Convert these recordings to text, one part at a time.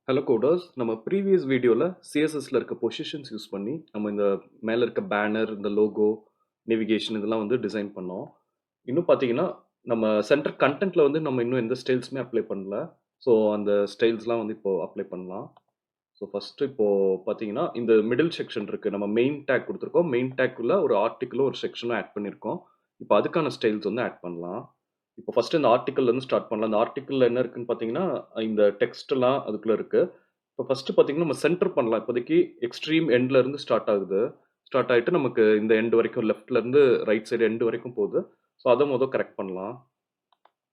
Hello coders, நம்ம previous வீடியோவில் சிஎஸ்எஸ்ல இருக்க பொசிஷன்ஸ் யூஸ் பண்ணி நம்ம இந்த மேலே இருக்க பேனர், இந்த லோகோ, நேவிகேஷன் இதெல்லாம் வந்து டிசைன் பண்ணோம். இன்னும் பார்த்தீங்கன்னா நம்ம சென்டர் கண்டென்ட்ல வந்து நம்ம இன்னும் எந்த ஸ்டைல்ஸுமே அப்ளை பண்ணல. ஸோ அந்த ஸ்டைல்ஸ்லாம் வந்து இப்போ அப்ளை பண்ணலாம். ஸோ ஃபஸ்ட்டு இப்போ பார்த்தீங்கன்னா இந்த மிடில் செக்ஷன் இருக்குது. நம்ம மெயின் டேக் கொடுத்துருக்கோம். மெயின் டேக்குள்ள ஒரு ஆர்டிக்கிளும் ஒரு செக்ஷனும் ஆட் பண்ணியிருக்கோம். இப்போ அதுக்கான ஸ்டைல்ஸ் வந்து ஆட் பண்ணலாம். இப்போ ஃபர்ஸ்ட் இந்த ஆர்டிக்கல்லேருந்து ஸ்டார்ட் பண்ணலாம். இந்த ஆர்டிக்கல்ல என்ன இருக்குன்னு பார்த்தீங்கன்னா, இந்த டெக்ஸ்ட்லாம் அதுக்குள்ள இருக்கு. இப்போ ஃபர்ஸ்ட் பார்த்தீங்கன்னா, நம்ம சென்டர் பண்ணலாம். இப்போதைக்கு எக்ஸ்ட்ரீம் எண்ட்ல இருந்து ஸ்டார்ட் ஆகுது. ஸ்டார்ட் ஆயிட்டு நமக்கு இந்த எண்ட் வரைக்கும் லெஃப்ட்ல இருந்து ரைட் சைடு எண்ட் வரைக்கும் போகுது. ஸோ அத கரெக்ட் பண்ணலாம்.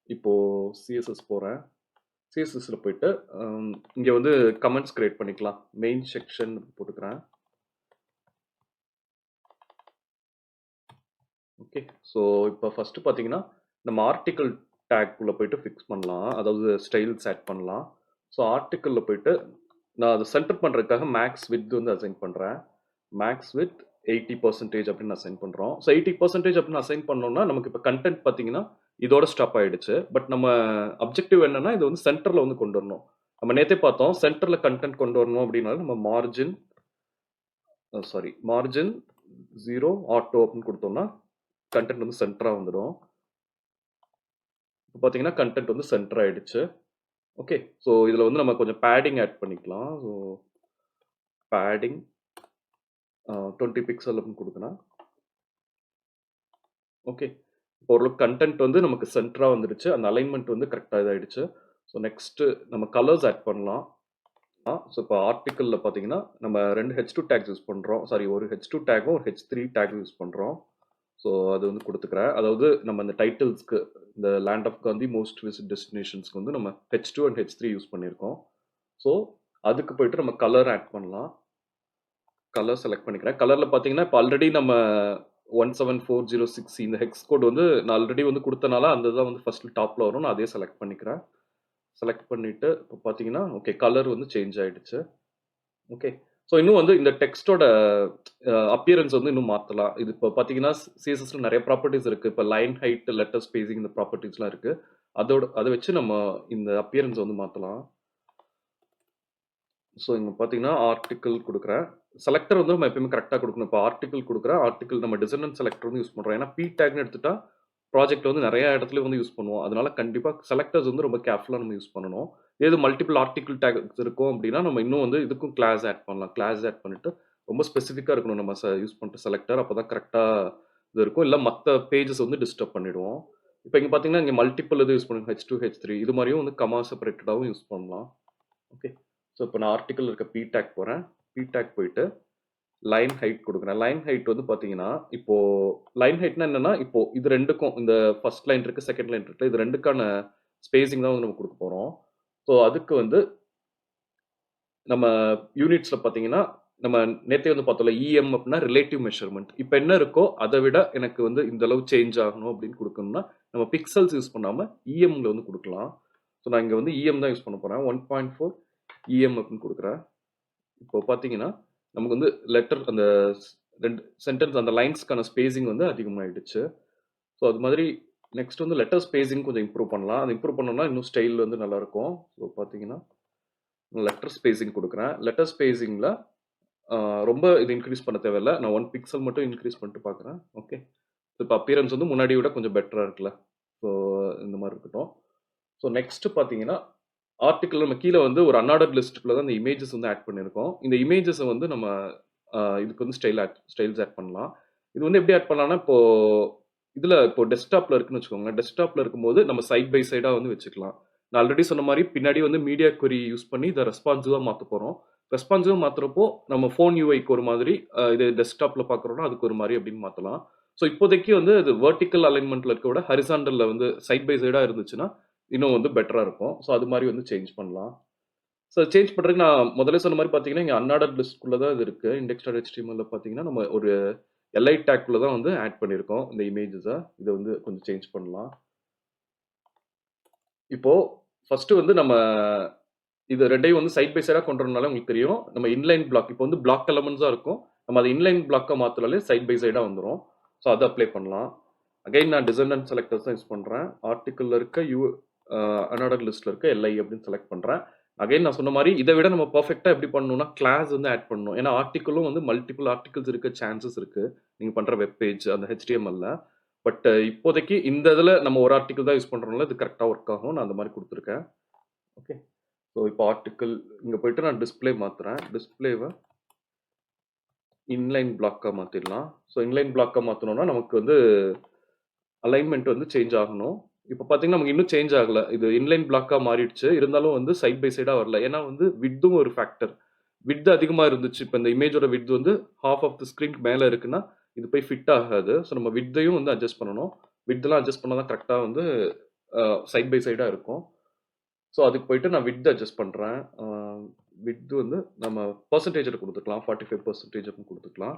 இப்போ சிஎஸ்எஸ் போறேன். சிஎஸ்எஸ்ல போயிட்டு இங்க வந்து கமெண்ட்ஸ் கிரியேட் பண்ணிக்கலாம். மெயின் செக்ஷன் போட்டுக்கிறேன். ஓகே. ஸோ இப்போ ஃபர்ஸ்ட் பார்த்தீங்கன்னா, நம்ம ஆர்டிக்கிள் டேக் உள்ள போயிட்டு ஃபிக்ஸ் பண்ணலாம். அதாவது ஸ்டைல்ஸ் ஆட் பண்ணலாம். ஸோ ஆர்டிக்கிள்ல போயிட்டு நான் அதை சென்டர் பண்ணுறதுக்காக மேக்ஸ் வித் வந்து அசைன் பண்ணுறேன். மேக்ஸ் வித் 80% அப்படின்னு அசைன் பண்ணுறோம். ஸோ 80% அப்படின்னு அசைன் பண்ணோம்னா நமக்கு இப்போ கண்டென்ட் பார்த்தீங்கன்னா இதோட ஸ்டாப் ஆயிடுச்சு. பட் நம்ம அப்ஜெக்டிவ் என்னன்னா இது வந்து சென்டரில் வந்து கொண்டு வரணும். நம்ம நேற்றே பார்த்தோம் சென்டரில் கண்டென்ட் கொண்டு வரணும் அப்படின்னாலும் நம்ம மார்ஜின் 0 ஆட்டோ அப்படின்னு கொடுத்தோம்னா கண்டென்ட் வந்து சென்டராக வந்துடும். இப்போ பார்த்தீங்கன்னா கண்டென்ட் வந்து சென்டர் ஆயிடுச்சு. ஓகே. ஸோ இதில் வந்து நம்ம கொஞ்சம் பேடிங் ஆட் பண்ணிக்கலாம். ஸோ பேடிங் 20 பிக்சல் அப்படின்னு கொடுக்கலாம். ஓகே. இப்போ ஓரளவுக்கு கண்டென்ட் வந்து நமக்கு சென்டரா வந்துடுச்சு. அந்த அலைன்மெண்ட் வந்து கரெக்டாக இதாயிடுச்சு. ஸோ நெக்ஸ்ட் நம்ம கலர்ஸ் ஆட் பண்ணலாம். ஸோ இப்போ ஆர்டிக்கல்ல பார்த்தீங்கன்னா நம்ம 2 H2 டேக்ஸ் யூஸ் பண்ணுறோம். சாரி, ஒரு H2 டேக்கும் ஒரு H3 டேக் யூஸ் பண்ணுறோம். ஸோ அது வந்து கொடுத்துக்கிறேன். அதாவது நம்ம இந்த டைட்டில்ஸ்க்கு இந்த land of Gandhi most visit டெஸ்டினேஷன்ஸ்க்கு வந்து நம்ம H2 அண்ட் H3 யூஸ் பண்ணியிருக்கோம். ஸோ அதுக்கு போயிட்டு நம்ம கலர் ஆட் பண்ணலாம். கலர் செலக்ட் பண்ணிக்கிறேன். கலரில் பார்த்தீங்கன்னா இப்போ ஆல்ரெடி நம்ம 17406 இந்த ஹெக்ஸ் கோட் வந்து நான் ஆல்ரெடி வந்து கொடுத்தனால அந்த தான் வந்து ஃபர்ஸ்ட் டாப்ல வரும். நான் அதே செலக்ட் பண்ணிக்கிறேன். செலக்ட் பண்ணிட்டு இப்போ பார்த்தீங்கன்னா ஓகே கலர் வந்து சேஞ்ச் ஆயிடுச்சு. ஓகே. ஸோ இன்னும் வந்து இந்த டெக்ஸ்டோட அப்பியரன்ஸ் வந்து இன்னும் மாற்றலாம். இது இப்போ பார்த்தீங்கன்னா சிஎஸ்எஸ்ல நிறைய ப்ராப்பர்ட்டிஸ் இருக்கு. இப்போ லைன் ஹைட், லெட்டர் ஸ்பேசிங் இந்த ப்ராப்பர்ட்டிஸ்லாம் இருக்கு. அதை வச்சு நம்ம இந்த அப்பியரன்ஸ் வந்து மாற்றலாம். ஸோ இங்கே பார்த்தீங்கன்னா ஆர்டிக்கிள் கொடுக்குறேன். செலக்டர் வந்து நம்ம எப்பயுமே கரெக்டாக கொடுக்கணும். இப்போ ஆர்டிக்கிள் கொடுக்குறேன். ஆர்டிக்கிள் நம்ம டிசைன் செலக்டர் வந்து யூஸ் பண்ணுறோம். ஏன்னா பி டேக்னு எடுத்துட்டா ப்ராஜெக்ட் வந்து நிறைய இடத்துல வந்து யூஸ் பண்ணுவோம். அதனால கண்டிப்பாக செலக்டர்ஸ் வந்து ரொம்ப கேர்ஃபுல்லாக நம்ம யூஸ் பண்ணணும். ஏது மல்டிபிள் ஆர்டிக்கிள் டேக்ஸ் இருக்கும் அப்படின்னா நம்ம இன்னும் வந்து இதுக்கும் கிளாஸ் ஆட் பண்ணலாம். கிளாஸ் ஆட் பண்ணிட்டு ரொம்ப ஸ்பெசிஃபிக்காக இருக்கணும் நம்ம யூஸ் பண்ணுற செலக்டர். அப்போ தான் கரெக்டாக இது இருக்கும். இல்லை மற்ற பேஜஸ் வந்து டிஸ்டர்ப் பண்ணிடுவோம். இப்போ இங்கே பார்த்தீங்கன்னா இங்கே மல்டிபிள் இது யூஸ் பண்ணுங்க. H2, H3 இது மாதிரியும் வந்து கமா செப்பரேட்டடாகவும் யூஸ் பண்ணலாம். ஓகே. ஸோ இப்போ நான் ஆர்டிக்கல் இருக்க பி டேக் போகிறேன். பி டேக் போயிட்டு லைன் ஹைட் கொடுக்குறேன். லைன் ஹைட் வந்து பார்த்தீங்கன்னா இப்போ லைன் ஹைட்னா என்னன்னா இப்போ இது ரெண்டுக்கும் இந்த ஃபர்ஸ்ட் லைன் இருக்கு, செகண்ட் லைன் இருக்கு, இது ரெண்டுக்கான ஸ்பேசிங் தான் வந்து நம்ம கொடுக்க போகிறோம். ஸோ அதுக்கு வந்து நம்ம யூனிட்ஸில் பார்த்தீங்கன்னா நம்ம நேற்றே வந்து பார்த்தோம்ல இஎம் அப்படின்னா ரிலேட்டிவ் மெஷர்மெண்ட். இப்போ என்ன இருக்கோ அதை விட எனக்கு வந்து இந்த அளவு சேஞ்ச் ஆகணும் அப்படின்னு கொடுக்கணும்னா நம்ம பிக்சல்ஸ் யூஸ் பண்ணாமல் இஎம்ல வந்து கொடுக்கலாம். ஸோ நான் இங்கே வந்து இஎம் தான் யூஸ் பண்ண போகிறேன். 1.4 இஎம் அப்படின்னு கொடுக்குறேன். இப்போ பார்த்தீங்கன்னா நமக்கு வந்து லெட்டர் அந்த ரெண்டு சென்டென்ஸ் அந்த லைன்ஸ்க்கான ஸ்பேசிங் வந்து அதிகமாகிடுச்சு. ஸோ அது மாதிரி நெக்ஸ்ட் வந்து லெட்டர் ஸ்பேசிங் கொஞ்சம் இம்ப்ரூவ் பண்ணலாம். அது இம்ப்ரூவ் பண்ணோம்னா இன்னும் ஸ்டைல் வந்து நல்லாயிருக்கும். ஸோ பார்த்தீங்கன்னா லெட்டர் ஸ்பேசிங் கொடுக்குறேன். லெட்டர் ஸ்பேசிங்கில் ரொம்ப இது இன்க்ரீஸ் பண்ண தேவையில்லை. நான் 1 பிக்சல் மட்டும் இன்க்ரீஸ் பண்ணிட்டு பார்க்குறேன். ஓகே. இப்போ அப்பியரன்ஸ் வந்து முன்னாடி விட கொஞ்சம் பெட்டராக இருக்குல்ல. ஸோ இந்த மாதிரி இருக்கட்டும். ஸோ நெக்ஸ்ட் பார்த்தீங்கன்னா ஆர்டிக்கிள் நம்ம கீழே வந்து ஒரு அன்ஆர்டர்ட் லிஸ்ட்டுக்குள்ள தான் இந்த இமேஜஸ் வந்து ஆட் பண்ணியிருக்கோம். இந்த இமேஜஸை வந்து நம்ம இதுக்கு வந்து ஸ்டைல்ஸ் ஆட் பண்ணலாம். இது வந்து எப்படி ஆட் பண்ணலாம்னா இப்போ இதில் இப்போ டெஸ்க்டாப்பில் இருக்குன்னு வச்சுக்கோங்க. டெஸ்க்டாப்பில் இருக்கும்போது நம்ம சைட் பை சைடாக வந்து வச்சுக்கலாம். நான் ஆல்ரெடி சொன்ன மாதிரி பின்னாடி வந்து மீடியா query யூஸ் பண்ணி இதை ரெஸ்பான்சிவாக மாற்ற போகிறோம். ரெஸ்பான்சிவாக மாற்றுறப்போ நம்ம ஃபோன் யூஐக்கு ஒரு மாதிரி, இது டெஸ்க்டாப்பில் பார்க்குறோன்னா அதுக்கு ஒரு மாதிரி அப்படின்னு மாற்றலாம். ஸோ இப்போதைக்கு வந்து அது வெர்டிக்கல் அலைன்மெண்ட்டில் இருக்க விட ஹரிசாண்டலில் வந்து சைட் பை சைடாக இருந்துச்சுன்னா இன்னும் வந்து பெட்டராக இருக்கும். ஸோ அது மாதிரி வந்து சேஞ்ச் பண்ணலாம். ஸோ சேஞ்ச் பண்ணுறதுக்கு நான் முதல்ல சொன்ன மாதிரி பார்த்தீங்கன்னா இங்கே அன்ஆர்டர்ட் லிஸ்ட்குள்ளே தான் இது இருக்குது. index.html பார்த்தீங்கன்னா நம்ம ஒரு எல்ஐ டேக்குள்ளே தான் வந்து ஆட் பண்ணியிருக்கோம் இந்த இமேஜஸை. இதை வந்து கொஞ்சம் சேஞ்ச் பண்ணலாம். இப்போது ஃபஸ்ட்டு வந்து நம்ம இது ரெண்டையும் வந்து சைட் பை சைடாக கொண்டு வரனால உங்களுக்கு தெரியும் நம்ம இன்லைன் பிளாக் இப்போ வந்து பிளாக் எலமெண்ட்ஸாக இருக்கும். நம்ம அதை இன்லைன் பிளாக்காக மாற்றினாலே சைட் பை சைடாக வந்துடும். ஸோ அதை அப்ளை பண்ணலாம். அகைன் நான் டிசைன் அண்ட் செலக்டர்ஸ் தான் யூஸ் பண்ணுறேன். ஆர்டிக்கிளில் இருக்க அன்ஆர்டர்ட் லிஸ்ட்டில் இருக்க எல்ஐ அப்படின்னு செலக்ட் பண்ணுறேன். அகைன் நான் சொன்ன மாரி இத விட நம்ம பெர்ஃபெக்ட்டா எப்படி பண்ணணும்னா, கிளாஸ் வந்து ஆட் பண்ணணும். ஏன்னா ஆர்டிக்கிளும் வந்து மல்டிபிள் ஆர்டிகில்ஸ் இருக்க சான்சஸ் இருக்கு. நீங்க பண்ற வெப் பேஜ் அந்த HTMLல. பட் இப்போதைக்கு இந்த இதுல நம்ம ஒரு ஆர்டிக்கிள் தான் யூஸ் பண்றோம்ல, இது கரெக்ட்டா ஒர்க் ஆகும். நான் அந்த மாரி குடுத்துருக்கேன். ஓகே. ஸோ இப்போ ஆர்டிக்கிள் இங்க போயிட்டு நான் டிஸ்ப்ளே மாத்துறேன். டிஸ்ப்ளேவ இன்லைன் பிளாக்கா மாத்திடலாம். ஸோ இன்லைன் பிளாக்கா மாத்தணும்னா நமக்கு வந்து அலைன்மென்ட் வந்து சேஞ்ச் ஆகணும். இப்ப பார்த்தீங்கன்னா, நமக்கு இன்னும் சேஞ்ச் ஆகல. இது இன்லைன் பிளாக்கா மாறிடுச்சு. இருந்தாலும் வந்து சைட் பை சைடா வரல. ஏன்னா வந்து விட்த்தும் ஒரு ஃபேக்டர். விட்த் அதிகமா இருந்துச்சு. இப்ப இந்த இமேஜோட விட்த் வந்து ஹால்ஃப் ஆஃப் தி ஸ்க்ரீன்க்கு மேல இருக்குன்னா, இது போய் ஃபிட் ஆகாது. ஸோ நம்ம விட்த்தையும் வந்து அட்ஜஸ்ட் பண்ணணும். விட்த்லாம் அட்ஜஸ்ட் பண்ணா தான் கரெக்ட்டா வந்து சைட் பை சைடா இருக்கும். ஸோ அதுக்கு போயிட்டு நான் விட்த் அட்ஜஸ்ட் பண்றேன். விட்த் வந்து நம்ம பெர்சன்டேஜ்ல குடுத்துக்கலாம். 45% அப்படின்னு குடுத்துக்கலாம்.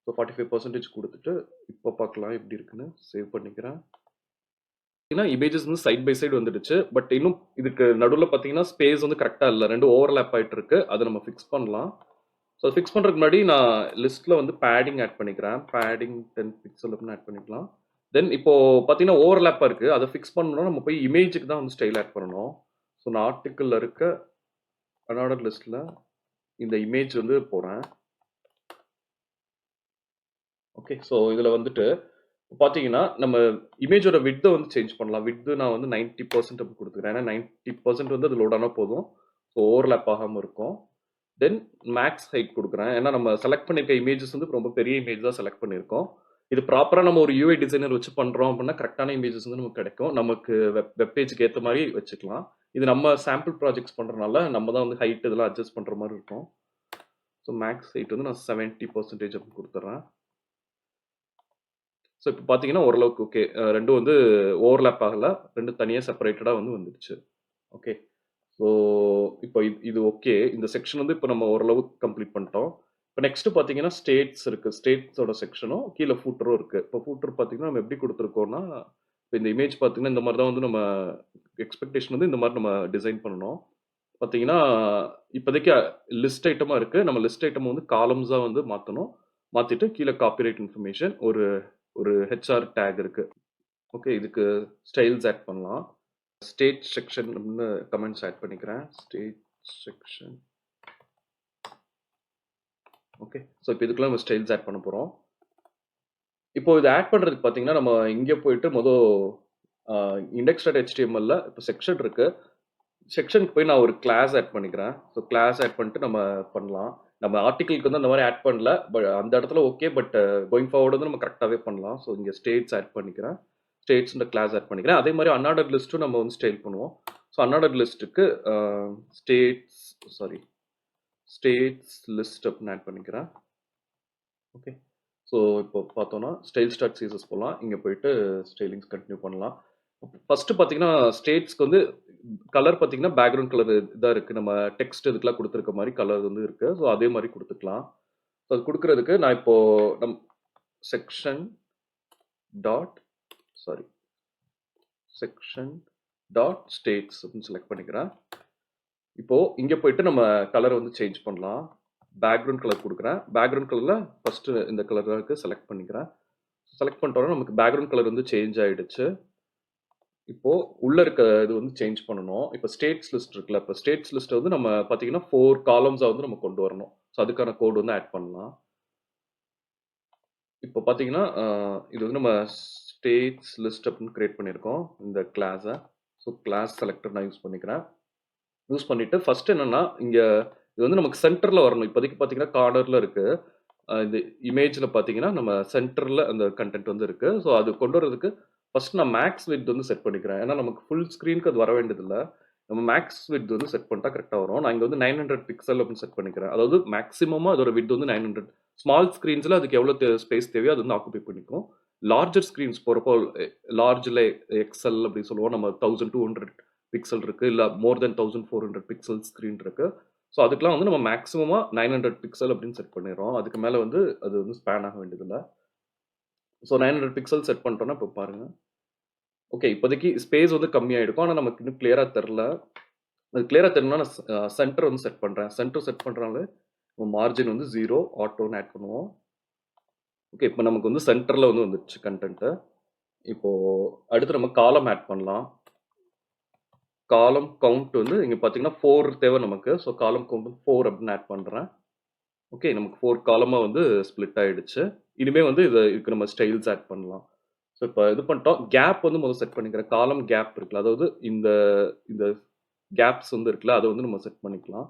ஸோ 45% குடுத்துட்டு, இப்ப பார்க்கலாம் எப்படி இருக்குன்னு. சேவ் பண்ணிக்கிறேன். பார்த்தீங்கன்னா, இமேஜஸ் வந்து சைட் பை சைடு வந்துடுச்சு. பட் இன்னும் இதுக்கு நடுவுல பார்த்தீங்கன்னா, ஸ்பேஸ் வந்து கரெக்ட்டா இல்ல. 2 ஓவர்லேப் ஆயிட்டு இருக்கு. அத நம்ம ஃபிக்ஸ் பண்ணலாம். ஸோ ஃபிக்ஸ் பண்றதுக்கு முன்னாடி நான் லிஸ்ட்ல வந்து பேடிங் ஆட் பண்ணிக்கிறேன். பேடிங் 10 பிக்சல் அப்படின்னு ஆட் பண்ணிக்கலாம். தென் இப்போ பார்த்தீங்கன்னா, ஓவர்லேப்பா இருக்கு. அத ஃபிக்ஸ் பண்ணணும்னா நம்ம போய் இமேஜ்க்கு தான் வந்து ஸ்டைல் ஆட் பண்ணணும். ஸோ நான் ஆர்டிக்கிள்ல இருக்க அன்ஆர்டர்ட் லிஸ்ட்ல இந்த இமேஜ் வந்து போடுறேன். ஓகே. ஸோ இதுல வந்துட்டு பார்த்தீங்கன்னா, நம்ம இமேஜோட விட்த்த வந்து சேஞ்ச் பண்ணலாம். விட்த் நான் வந்து 90% அப்படி குடுத்துக்கிறேன். ஏன்னா 90% வந்து அது லோட் ஆனா போதும். ஸோ ஓவர்லேப் ஆகாம இருக்கும். தென் மேக்ஸ் ஹைட் குடுக்குறேன். ஏன்னா நம்ம செலக்ட் பண்ணியிருக்க இமேஜஸ் வந்து ரொம்ப பெரிய இமேஜ் தான் செலக்ட் பண்ணியிருக்கோம். இது ப்ராப்பரா நம்ம ஒரு யூஐ டிசைனர் வச்சு பண்றோம் அப்படின்னா, கரெக்ட்டான இமேஜஸ் வந்து நமக்கு கிடைக்கும். நமக்கு வெப் பேஜ்க்கு ஏத்த மாரி வச்சுக்கலாம். இது நம்ம சாம்பிள் ப்ராஜெக்ட்ஸ் பண்றனால, நம்ம தான் வந்து ஹைட் இதெல்லாம் அட்ஜஸ்ட் பண்ற மாரி இருக்கும். ஸோ மேக்ஸ் ஹைட் வந்து நான் 70% அப்படின்னு குடுத்துர்றேன். ஸோ இப்போ பார்த்தீங்கன்னா, ஓரளவுக்கு ஓகே. 2ம் வந்து ஓவர்லேப் ஆகல. 2 தனியா செப்பரேட்டடா வந்து வந்துடுச்சு. ஓகே. ஸோ இப்போ இது ஓகே. இந்த செக்ஷன் வந்து இப்போ நம்ம ஓரளவுக்கு கம்ப்ளீட் பண்ணிட்டோம். இப்போ நெக்ஸ்ட் பார்த்தீங்கன்னா, ஸ்டேட்ஸ் இருக்கு. ஸ்டேட்ஸோட செக்ஷனும் கீழ ஃபூட்டரும் இருக்கு. இப்போ ஃபூட்டர் பார்த்தீங்கன்னா, நம்ம எப்படி குடுத்துருக்கோம்னா, இப்போ இந்த இமேஜ் பார்த்தீங்கன்னா, இந்த மாரி தான் வந்து நம்ம எக்ஸ்பெக்டேஷன் வந்து இந்த மாரி நம்ம டிசைன் பண்ணணும். பார்த்தீங்கன்னா, இப்போதைக்கு லிஸ்ட் ஐட்டமா இருக்கு. நம்ம லிஸ்ட் ஐட்டம் வந்து காலம்ஸா வந்து மாத்தணும். மாத்திட்டு கீழ காப்பிரைட் இன்ஃபர்மேஷன் ஒரு ஒரு ஹெச்ஆர் டேக் இருக்கு. ஓகே. இதுக்கு ஸ்டைல்ஸ் ஆட் பண்ணலாம். ஸ்டேட் செக்ஷன் அப்படின்னு கமெண்ட்ஸ் ஆட் பண்ணிக்கிறேன். State section. ஓகே. ஸோ இப்போ இதுக்குள்ள நம்ம ஸ்டைல்ஸ் ஆட் பண்ண போறோம். இப்போ இத ஆட் பண்றதுக்கு பார்த்தீங்கன்னா, நம்ம இங்க போயிட்டு index.htmlல இப்போ செக்ஷன் இருக்கு. செக்ஷனுக்கு போய் நான் ஒரு கிளாஸ் ஆட் பண்ணிக்கிறேன். ஸோ கிளாஸ் ஆட் பண்ணிட்டு நம்ம பண்ணலாம். நம்ம ஆர்டிக்கிள்க்கு வந்து அந்த மாரி ஆட் பண்ணல. அந்த இடத்துல ஓகே. பட் கோயிங் ஃபார்வர்ட் வந்து நம்ம கரெக்ட்டாவே பண்ணலாம். ஸோ இங்க ஸ்டேட்ஸ் ஆட் பண்ணிக்கிறேன். ஸ்டேட்ஸ்ன்ற கிளாஸ் ஆட் பண்ணிக்கிறேன். அதே மாரி அன்ஆர்டர்ட் லிஸ்ட்டும் நம்ம வந்து ஸ்டைல் பண்ணுவோம். ஸோ அன்ஆர்டர்ட் லிஸ்ட்டுக்கு ஸ்டேட்ஸ் சாரி ஸ்டேட்ஸ் லிஸ்ட் அப்படின்னு ஆட் பண்ணிக்கிறேன். ஓகே. ஸோ இப்போ பார்த்தோம்னா styles.css போலாம். இங்க போயிட்டு ஸ்டைலிங்ஸ் கன்டின்யூ பண்ணலாம். ஃபர்ஸ்ட் பார்த்தீங்கன்னா, ஸ்டேட்ஸ்க்கு வந்து கலர் பார்த்தீங்கன்னா, பேக்கிரவுண்ட் கலர் இதா இருக்கு. நம்ம டெக்ஸ்ட் இதுக்கெல்லாம் குடுத்துருக்க மாரி கலர் வந்து இருக்கு. ஸோ அதே மாரி குடுத்துக்கலாம். ஸோ அது குடுக்குறதுக்கு நான் இப்போ நம் section dot sorry section dot states அப்படின்னு செலக்ட் பண்ணிக்கிறேன். இப்போ இங்க போயிட்டு நம்ம கலர் வந்து சேஞ்ச் பண்ணலாம். பேக்கிரவுண்ட் கலர் குடுக்குறேன். பேக்கிரவுண்ட் கலர்ல ஃபர்ஸ்ட் இந்த கலர் இருக்கு செலக்ட் பண்ணிக்கிறேன். செலக்ட் பண்ணிட்டோம்னா நமக்கு பேக்கிரவுண்ட் கலர் வந்து சேஞ்ச் ஆயிடுச்சு. இப்போ உள்ள இருக்க இது வந்து சேஞ்ச் பண்ணணும். இப்போ ஸ்டேட்ஸ் லிஸ்ட் இருக்குல்ல. இப்போ ஸ்டேட்ஸ் லிஸ்ட் வந்து நம்ம பார்த்தீங்கன்னா 4 காலம்ஸா வந்து நம்ம கொண்டு வரணும். ஸோ அதுக்கான கோட் வந்து ஆட் பண்ணலாம். இப்போ பார்த்தீங்கன்னா, இது வந்து நம்ம ஸ்டேட்ஸ் லிஸ்ட் அப்படின்னு கிரியேட் பண்ணியிருக்கோம். இந்த கிளாஸ. ஸோ கிளாஸ் செலக்டர் நான் யூஸ் பண்ணிக்கிறேன். யூஸ் பண்ணிட்டு ஃபர்ஸ்ட் என்னன்னா, இங்க இது வந்து நமக்கு சென்டர்ல வரணும். இப்போதைக்கு பார்த்தீங்கன்னா, கார்னர்ல இருக்கு. இந்த இமேஜ்ல பார்த்தீங்கன்னா, நம்ம சென்டர்ல அந்த கன்டென்ட் வந்து இருக்கு. ஸோ அது கொண்டு வரதுக்கு ஃபர்ஸ்ட் நான் மேக்ஸ் விட்த் வந்து செட் பண்ணிக்கிறேன். ஏன்னா நமக்கு ஃபுல் ஸ்க்ரீனுக்கு அது வர வேண்டியதில்ல. நம்ம மேக்ஸ் விட்த் வந்து செட் பண்ணிட்டா கரெக்ட்டா வரும். நான் இங்க வந்து 900 பிக்சல் அப்படின்னு செட் பண்ணிக்கிறேன். அதாவது மேக்ஸிமமா அதோட விட்த் வந்து 900. ஸ்மால் ஸ்க்ரீன்ஸ்ல அதுக்கு எவ்வளோ ஸ்பேஸ் தேவையோ அது வந்து ஆக்குபை பண்ணிக்கும். லார்ஜர் ஸ்க்ரீன்ஸ் போறப்போ லார்ஜ்ல எக்ஸ்எல் அப்படி சொல்லுவோம். நம்ம 1200 பிக்சல் இருக்கு. இல்ல மோர் தென் 1400 பிக்சல் ஸ்க்ரீன் இருக்கு. ஸோ அதுக்கெல்லாம் வந்து நம்ம மேக்ஸிமமா 900 பிக்சல் அப்படின்னு செட் பண்ணிடுறோம். அதுக்கு மேல வந்து அது வந்து ஸ்பேன் ஆக வேண்டியதில்ல. ஸோ 900 பிக்சல் செட் பண்ணிட்டோம்னா இப்போ பாருங்க. ஓகே. இப்போதைக்கு ஸ்பேஸ் வந்து கம்மியாயிருக்கும். ஆனா நமக்கு இன்னும் கிளியரா தெரியல. அது கிளியரா தெரியணும்னா நான் சென்டர் வந்து செட் பண்றேன். சென்டர் செட் பண்றனால மார்ஜின் வந்து 0 ஆட்டோன்னு ஆட் பண்ணுவோம். ஓகே. இப்போ நமக்கு வந்து சென்டர்ல வந்து வந்துருச்சு கன்டென்ட். இப்போ அடுத்து நம்ம காலம் ஆட் பண்ணலாம். காலம் கவுண்ட் வந்து இங்க பார்த்தீங்கன்னா 4 தேவை நமக்கு. ஸோ காலம் கவுண்ட் 4 அப்படின்னு ஆட் பண்றேன். ஓகே. நமக்கு 4 காலமா வந்து ஸ்ப்ளிட் ஆயிடுச்சு. இனிமே வந்து இதுக்கு நம்ம ஸ்டைல்ஸ் ஆட் பண்ணலாம். ஸோ இப்ப இது பண்ணிட்டோம். கேப் வந்து முதல்ல செட் பண்ணிக்கிறேன். காலம் கேப் இருக்குல்ல. அதாவது இந்த இந்த கேப்ஸ் வந்து இருக்குல்ல. அத வந்து நம்ம செட் பண்ணிக்கலாம்.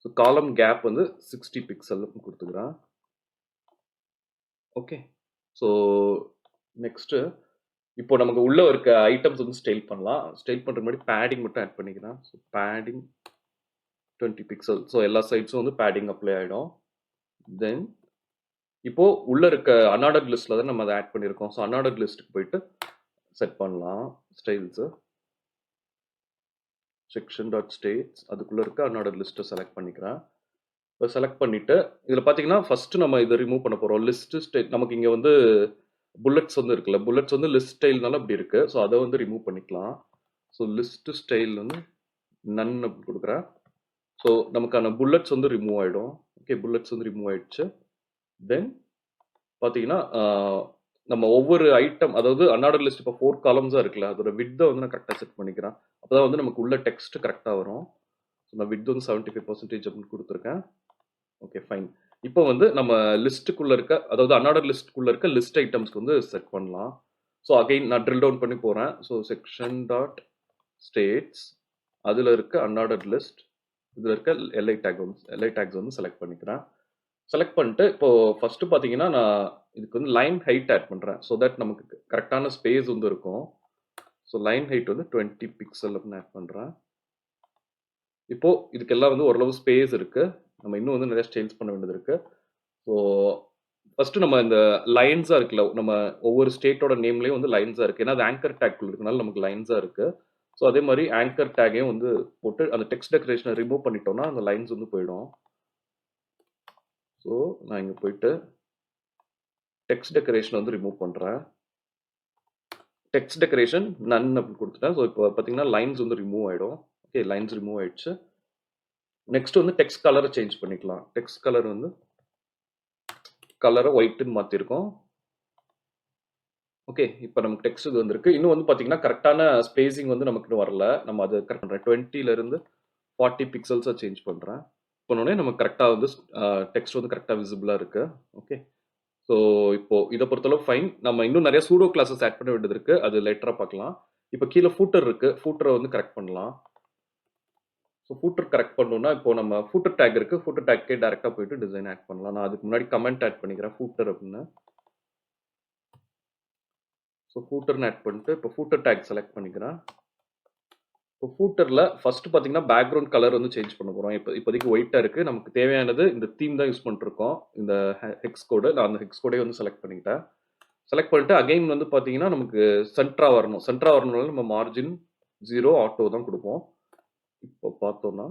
ஸோ காலம் கேப் வந்து 60 பிக்சல் குடுத்துக்கிறேன். ஓகே. ஸோ நெக்ஸ்ட்டு இப்போ நமக்கு உள்ள இருக்க ஐட்டம்ஸ் வந்து ஸ்டைல் பண்ணலாம். ஸ்டைல் பண்றதுக்கு முன்னாடி பேடிங் மட்டும் ஆட் பண்ணிக்கிறேன். So padding 20 pixel. ஸோ எல்லா சைட்ஸும் வந்து பேடிங் அப்ளை ஆயிடும். தென் இப்போ உள்ள இருக்க அன்ஆர்டர்ட் லிஸ்ட்ல தான் நம்ம அத ஆட் பண்ணியிருக்கோம். ஸோ அன்ஆர்டர்ட் லிஸ்ட்க்கு போயிட்டு செட் பண்ணலாம் ஸ்டைல்ஸ். செக்ஷன் டாட் ஸ்டேட்ஸ் அதுக்குள்ள இருக்க அன்ஆர்டர்ட் லிஸ்ட்டை செலக்ட் பண்ணிக்கிறேன். இப்போ செலக்ட் பண்ணிட்டு இதில் பார்த்தீங்கன்னா ஃபர்ஸ்ட் நம்ம இதை ரிமூவ் பண்ண போறோம். லிஸ்ட் ஸ்டைல் நமக்கு இங்க வந்து புல்லட்ஸ் வந்து இருக்குல்ல. புல்லட்ஸ் வந்து லிஸ்ட் ஸ்டைல்னால அப்படி இருக்கு. ஸோ அதை வந்து ரிமூவ் பண்ணிக்கலாம். ஸோ லிஸ்ட் ஸ்டைல் வந்து நன் அப்படின்னு கொடுக்குறேன். ஸோ நமக்கான புல்லட்ஸ் வந்து ரிமூவ் ஆயிடும். ஓகே புல்லட்ஸ் வந்து ரிமூவ் ஆயிடுச்சு. தென் பார்த்தீங்கன்னா நம்ம ஒவ்வொரு ஐட்டம் அதாவது அன்ஆர்டர் லிஸ்ட் இப்போ 4 காலம்ஸாக இருக்குல்ல அதோட வித்தை வந்து நான் கரெக்டாக செட் பண்ணிக்கிறேன். அப்பதான் வந்து நமக்கு உள்ள டெக்ஸ்ட் கரெக்டாக வரும். ஸோ நான் வித் வந்து 75% அப்படின்னு கொடுத்துருக்கேன். Okay fine. இப்போ வந்து நம்ம லிஸ்ட்டுக்குள்ள இருக்க அதாவது அன்ஆர்டர் லிஸ்ட்டுக்குள்ள இருக்க லிஸ்ட் ஐட்டம்ஸ்க்கு வந்து செட் பண்ணலாம். ஸோ அகைன் நான் ட்ரில் டவுன் பண்ணி போகிறேன். ஸோ செக்ஷன் டாட் ஸ்டேட்ஸ் அதில் இருக்க அன்ஆர்டர்ட் லிஸ்ட் இதில் இருக்க எல்ஐ டேக்ஸ் வந்து செலக்ட் பண்ணிக்கிறேன். செலக்ட் பண்ணிட்டு இப்போ ஃபர்ஸ்ட் பார்த்தீங்கன்னா நான் இதுக்கு வந்து லைன் ஹைட் ஆட் பண்ணுறேன். ஸோ தட் நமக்கு கரெக்டான ஸ்பேஸ் வந்து இருக்கும். ஸோ லைன் ஹைட் வந்து 20 பிக்சல் அப்படின்னு ஆட் பண்ணுறேன். இப்போ இதுக்கெல்லாம் வந்து ஓரளவு ஸ்பேஸ் இருக்கு. நம்ம இன்னும் வந்து நிறைய ஸ்டைல்ஸ் பண்ண வேண்டியது இருக்கு. ஸோ ஃபர்ஸ்ட் நம்ம இந்த லைன்ஸா இருக்குல்ல நம்ம ஒவ்வொரு ஸ்டேட்டோட நேம்லயும் வந்து லைன்ஸா இருக்கு. ஏன்னா அது ஆங்கர் டேக் இருக்கனால நமக்கு லைன்ஸா இருக்கு. ஸோ அதே மாதிரி ஆங்கர் டேகையும் வந்து போட்டு அந்த டெக்ஸ்ட் டெக்கரேஷனை ரிமூவ் பண்ணிட்டோம்னா அந்த லைன்ஸ் வந்து போயிடும். ஸோ நான் இங்க போயிட்டு டெக்ஸ்ட் டெக்கரேஷன் வந்து ரிமூவ் பண்றேன். டெக்ஸ்ட் டெக்கரேஷன் நன் அப்படின்னு கொடுத்துட்டேன். ஸோ இப்போ பார்த்தீங்கன்னா லைன்ஸ் வந்து ரிமூவ் ஆயிடும். ஓகே லைன்ஸ் ரிமூவ் ஆயிடுச்சு. நெக்ஸ்ட் வந்து டெக்ஸ்ட் கலரை சேஞ்ச் பண்ணிக்கலாம். டெக்ஸ்ட் கலர் வந்து கலரை ஒயிட்னு மாத்திருக்கோம். ஓகே இப்போ நமக்கு டெக்ஸ்ட் இது வந்திருக்கு. இன்னும் வந்து பார்த்தீங்கன்னா கரெக்டான ஸ்பேசிங் வந்து நமக்கு இன்னும் வரல. நம்ம அதை கரெக்ட் பண்ணுறேன். 20ல இருந்து 40 பிக்சல்ஸா சேஞ்ச் பண்ணுறேன். பண்ணோடனே நமக்கு கரெக்டாக வந்து டெக்ஸ்ட் வந்து கரெக்டாக விசிபிளாக இருக்கு. ஓகே ஸோ இப்போ இதை பொறுத்தளவு ஃபைன். நம்ம இன்னும் நிறைய சூடோ கிளாஸஸ் ஆட் பண்ண வேண்டியது இருக்கு. அது லேட்டரா பார்க்கலாம். இப்போ கீழே ஃபூட்டர் இருக்கு. ஃபூட்டரை வந்து கரெக்ட் பண்ணலாம். ஸோ ஃபூட்டர் கரெக்ட் பண்ணணும்னா இப்போ நம்ம ஃபூட்டர் டேக் இருக்கு. ஃபூட்டர் டேக்கே டேரெக்டாக போயிட்டு டிசைன் ஆட் பண்ணலாம். நான் அதுக்கு முன்னாடி கமெண்ட் ஆட் பண்ணிக்கிறேன் ஃபூட்டர் அப்படின்னு. ஸோ ஃபூட்டர்னு ஆட் பண்ணிட்டு இப்போ ஃபூட்டர் டேக் செலக்ட் பண்ணிக்கிறேன். இப்போ ஃபூட்டரில் ஃபர்ஸ்ட் பார்த்தீங்கன்னா பேக்ரவுண்ட் கலர் வந்து சேஞ்ச் பண்ண போகிறோம். இப்போதைக்கு ஒயிட்டாக இருக்குது. நமக்கு தேவையானது இந்த தீம் தான் யூஸ் பண்ணிருக்கோம். இந்த ஹெக்ஸ் கோடு நான் அந்த ஹெக்ஸ் கோடே வந்து செலக்ட் பண்ணிக்கிட்டேன். செலக்ட் பண்ணிட்டு அகைன் வந்து பார்த்தீங்கன்னா நமக்கு சென்ட்ரா வரணும். சென்ட்ரா வரணும்னால நம்ம மார்ஜின் 0 ஆட்டோ தான் கொடுப்போம். இப்போ பார்த்தோம்னா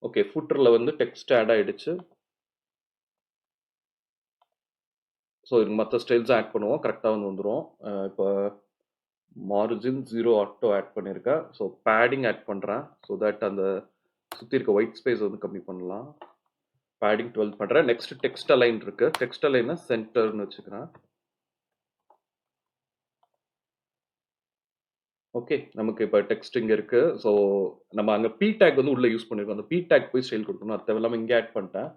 ஓகே ஃபூட்டரில் வந்து டெக்ஸ்ட் ஆட் ஆயிடுச்சு. ஸோ இது மற்ற ஸ்டைல்ஸும் ஆட் பண்ணுவோம். கரெக்டாக வந்து வந்துடும். இப்போ மார்ஜின் 0 ஆட்டோ ஆட் பண்ணியிருக்கேன். ஸோ பேடிங் ஆட் பண்ணுறேன். ஸோ தட் அந்த சுற்றி இருக்க ஒயிட் ஸ்பேஸ் வந்து கம்மி பண்ணலாம். பேடிங் 12 பண்ணுறேன். நெக்ஸ்ட் டெக்ஸ்ட் அலைன் இருக்கு. டெக்ஸ்ட் அலைனை சென்டர்னு வச்சுக்கிறேன். ஓகே நமக்கு இப்போ டெக்ஸ்ட் இங்கே இருக்கு. ஸோ நம்ம அங்கே பி டேக் வந்து உள்ள யூஸ் பண்ணிருக்கோம். அந்த பி டேக் போய் ஸ்டைல் கொடுக்கணும். அது தேவையில்லாம இங்கே ஆட் பண்ணிட்டேன்.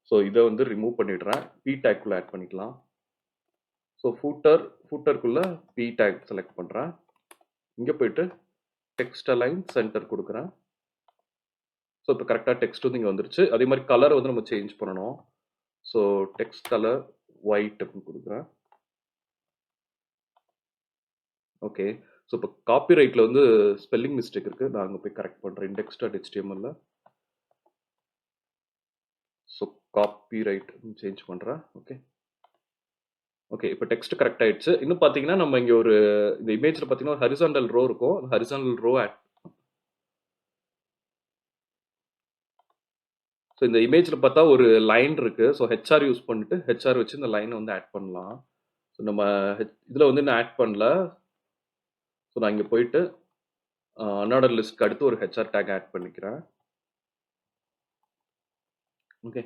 ஸோ இதை வந்து ரிமூவ் பண்ணிடுறேன். பி டேக்குள்ள ஆட் பண்ணிக்கலாம். ஸோ ஃபூட்டருக்குள்ள பி டேக் செலக்ட் பண்ணுறேன். இங்கே போயிட்டு டெக்ஸ்ட் அலைன் சென்டர் கொடுக்குறேன். ஸோ இப்போ கரெக்டாக டெக்ஸ்ட் வந்து இங்கே வந்துருச்சு. அதே மாதிரி கலர் வந்து நம்ம சேஞ்ச் பண்ணணும். ஸோ டெக்ஸ்ட் கலர் ஒயிட் அப்படின்னு கொடுக்குறேன். ஓகே ஸோ இப்போ காப்பிரைட்டில் வந்து ஸ்பெல்லிங் மிஸ்டேக் இருக்குது. நான் அங்கே போய் கரெக்ட் பண்ணுறேன். index.html ஸோ காப்பிரைட் சேஞ்ச் பண்ணுறேன். ஓகே ஓகே இப்போ டெக்ஸ்ட் கரெக்ட் ஆயிடுச்சு. இன்னும் பார்த்தீங்கன்னா நம்ம இங்கே ஒரு இந்த இமேஜில் பார்த்தீங்கன்னா ஹரிசாண்டல் ரோ இருக்கும். அந்த ஹரிசாண்டல் ரோ ஆட் ஸோ இந்த இமேஜில் பார்த்தா ஒரு லைன் இருக்கு. ஸோ ஹெச்ஆர் யூஸ் பண்ணிட்டு ஹெச்ஆர் வச்சு இந்த லைனை வந்து ஆட் பண்ணலாம். ஸோ நம்ம இதில் வந்து இன்னும் ஆட் பண்ணல. ஸோ நான் இங்கே போயிட்டு அன்ஆர்டர் லிஸ்ட்க்கு அடுத்து ஒரு ஹெச்ஆர் டேக் ஆட் பண்ணிக்கிறேன். ஓகே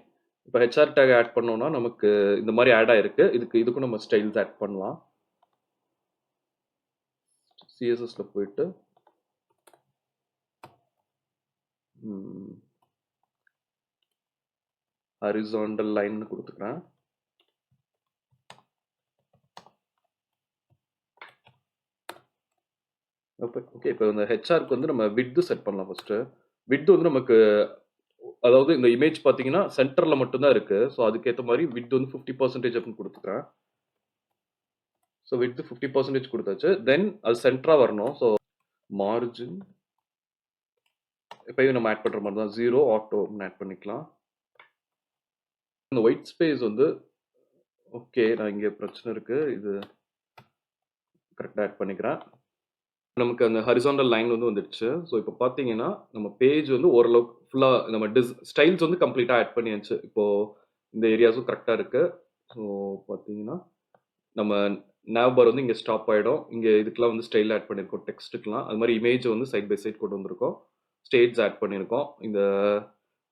இப்போ ஹெச்ஆர் டேக் ஆட் பண்ணோம்னா நமக்கு இந்த மாதிரி ஆட் ஆயிருக்கு. இதுக்கும் நம்ம ஸ்டைல்ஸ் ஆட் பண்ணலாம். சிஎஸ்எஸ்ல போயிட்டு ஹரிசாண்டல் லைன் கொடுத்துக்கிறேன். ஓகே, இப்போ இந்த ஹெச்ஆருக்கு வந்து நம்ம விட்த் செட் பண்ணலாம். ஃபர்ஸ்ட் விட்த் வந்து நமக்கு, அதாவது இந்த இமேஜ் பார்த்தீங்கன்னா சென்டர்ல மட்டும்தான் இருக்கு. ஸோ அதுக்கேற்ற மாதிரி விட்த் வந்து 50% அப்படின்னு கொடுத்துக்கிறேன். ஸோ விட்த் 50% கொடுத்தாச்சு. தென் அது சென்டரா வரணும். ஸோ மார்ஜின் எப்பயும் நம்ம ஆட் பண்ற மாதிரி தான் 0 ஆட்டோ ஆட் பண்ணிக்கலாம். இந்த ஒயிட் ஸ்பேஸ் வந்து ஓகே, நான் இங்கே பிரச்சனை இருக்கு, இது கரெக்டாக ஆட் பண்ணிக்கிறேன். நமக்கு அந்த ஹரிசாண்டல் லைன் வந்து வந்துடுச்சு. ஸோ இப்போ பார்த்தீங்கன்னா நம்ம பேஜ் வந்து ஓரளவுக்கு ஃபுல்லாக நம்ம ஸ்டைல்ஸ் வந்து கம்ப்ளீட்டாக ஆட் பண்ணியாச்சு. இப்போது இந்த ஏரியாஸும் கரெக்டாக இருக்குது. ஸோ பார்த்தீங்கன்னா நம்ம nav பார் வந்து இங்கே ஸ்டாப் ஆகிடும். இங்கே இதுக்கெல்லாம் வந்து ஸ்டைல் ஆட் பண்ணியிருக்கோம், டெக்ஸ்ட்டுக்கெலாம். அது மாதிரி இமேஜ் வந்து சைட் பை சைட் கொண்டு வந்திருக்கோம், ஸ்டேட்ஸ் ஆட் பண்ணியிருக்கோம்.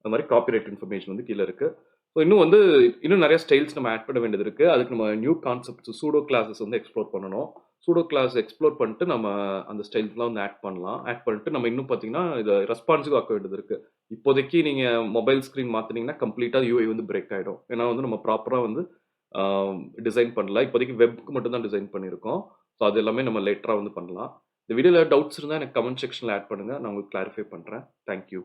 அது மாதிரி காப்பிரைட் இன்ஃபர்மேஷன் வந்து கீழே இருக்குது. ஸோ இன்னும் நிறைய ஸ்டைல்ஸ் நம்ம ஆட் பண்ண வேண்டியது இருக்குது. அதுக்கு நம்ம நியூ கான்செப்ட்ஸ் சூடோ கிளாஸஸ் வந்து எக்ஸ்ப்ளோர் பண்ணணும். சூடோ கிளாஸ் எக்ஸ்ப்ளோர் பண்ணிட்டு நம்ம அந்த ஸ்டைல்ஸ்லாம் வந்து ஆட் பண்ணலாம். ஆட் பண்ணிட்டு நம்ம இன்னும் பார்த்தீங்கன்னா இதை ரெஸ்பான்சிவ் ஆக்க வேண்டியது இருக்குது. இப்போதைக்கு நீங்கள் மொபைல் ஸ்க்ரீன் மாற்றினீங்கன்னா கம்ப்ளீட்டாக யூஐ வந்து பிரேக் ஆகிடும். ஏன்னா வந்து நம்ம ப்ராப்பராக வந்து டிசைன் பண்ணல. இப்போதைக்கு வெப்க்கு மட்டும் தான் டிசைன் பண்ணியிருக்கோம். ஸோ அது எல்லாமே நம்ம லேட்டராக வந்து பண்ணலாம். இந்த வீடியோவில் டவுட்ஸ் இருந்தால் எனக்கு கமெண்ட் செக்ஷனில் ஆட் பண்ணுங்கள், நான் உங்களுக்கு கிளாரிஃபை பண்ணுறேன். தேங்க்யூ.